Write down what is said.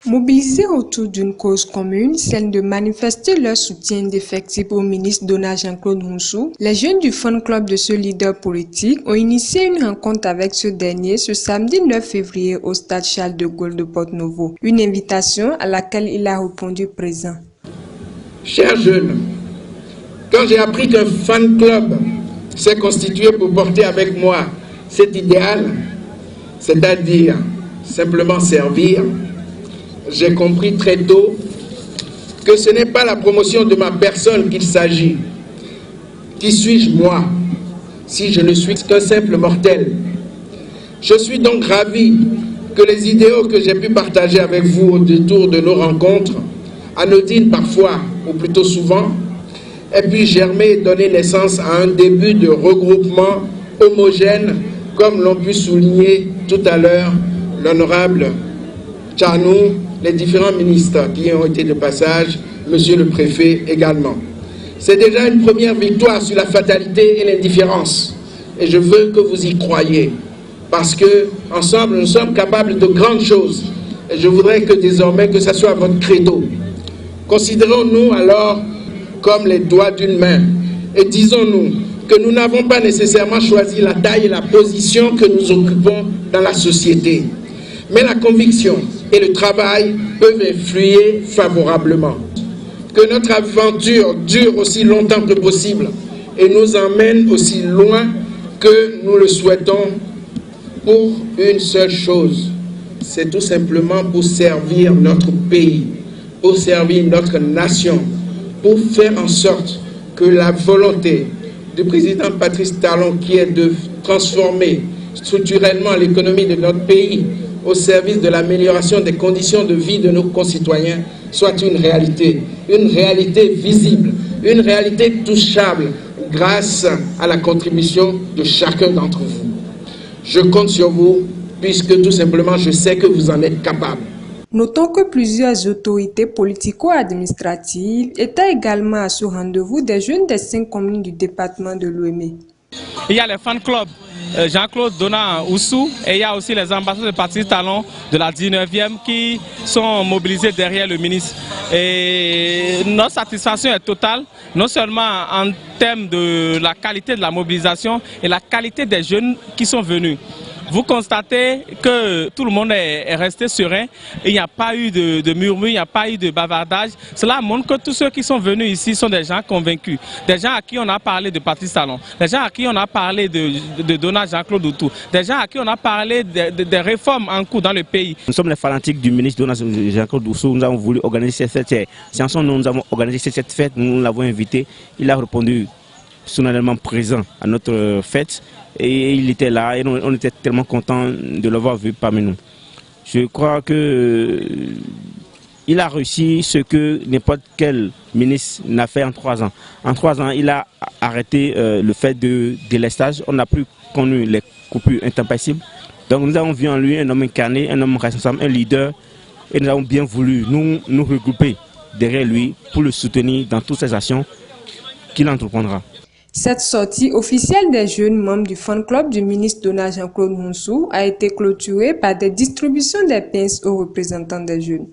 Mobilisés autour d'une cause commune, celle de manifester leur soutien indéfectible au ministre Donald Jean-Claude Roussou, les jeunes du fan club de ce leader politique ont initié une rencontre avec ce dernier ce samedi 9 février au stade Charles de Gaulle de Porto-Novo. Une invitation à laquelle il a répondu présent. Chers jeunes, quand j'ai appris qu'un fan club s'est constitué pour porter avec moi cet idéal, c'est-à-dire simplement servir, j'ai compris très tôt que ce n'est pas la promotion de ma personne qu'il s'agit. Qui suis-je moi, si je ne suis qu'un simple mortel? Je suis donc ravi que les idéaux que j'ai pu partager avec vous au détour de nos rencontres, anodines parfois, ou plutôt souvent, aient pu germer et donner naissance à un début de regroupement homogène, comme l'ont pu souligner tout à l'heure l'honorable Tchanou, les différents ministres qui ont été de passage, monsieur le préfet également. C'est déjà une première victoire sur la fatalité et l'indifférence. Et je veux que vous y croyiez. Parce que ensemble, nous sommes capables de grandes choses. Et je voudrais que désormais, que ce soit votre credo. Considérons-nous alors comme les doigts d'une main. Et disons-nous que nous n'avons pas nécessairement choisi la taille et la position que nous occupons dans la société. Mais la conviction et le travail peuvent influer favorablement. Que notre aventure dure aussi longtemps que possible et nous emmène aussi loin que nous le souhaitons pour une seule chose. C'est tout simplement pour servir notre pays, pour servir notre nation, pour faire en sorte que la volonté du président Patrice Talon, qui est de transformer structurellement l'économie de notre pays au service de l'amélioration des conditions de vie de nos concitoyens, soit une réalité visible, une réalité touchable grâce à la contribution de chacun d'entre vous. Je compte sur vous puisque tout simplement je sais que vous en êtes capables. Notons que plusieurs autorités politico-administratives étaient également à ce rendez-vous des jeunes des 5 communes du département de Lomé. Il y a les fan clubs Jean-Claude Donald Roussou et il y a aussi les ambassadeurs de Patrice Talon de la 19e qui sont mobilisés derrière le ministre. Et notre satisfaction est totale, non seulement en termes de la qualité de la mobilisation et la qualité des jeunes qui sont venus. Vous constatez que tout le monde est resté serein, il n'y a pas eu de murmure, il n'y a pas eu de bavardage. Cela montre que tous ceux qui sont venus ici sont des gens convaincus, des gens à qui on a parlé de Patrice Talon, des gens à qui on a parlé de Donald Jean-Claude Roussou, des gens à qui on a parlé des réformes en cours dans le pays. Nous sommes les fanatiques du ministre Donald Jean-Claude Roussou, nous avons voulu organiser cette séance, nous avons organisé cette fête, nous l'avons invité, il a répondu solennellement présent à notre fête et il était là et on était tellement contents de l'avoir vu parmi nous. Je crois que il a réussi ce que n'importe quel ministre n'a fait en 3 ans. En 3 ans, il a arrêté le fait de délestage. On n'a plus connu les coupures intempestives. Donc nous avons vu en lui un homme incarné, un homme responsable, un leader et nous avons bien voulu nous regrouper derrière lui pour le soutenir dans toutes ses actions qu'il entreprendra. Cette sortie officielle des jeunes membres du fan club du ministre Donald Jean-Claude Roussou a été clôturée par des distributions des pinces aux représentants des jeunes.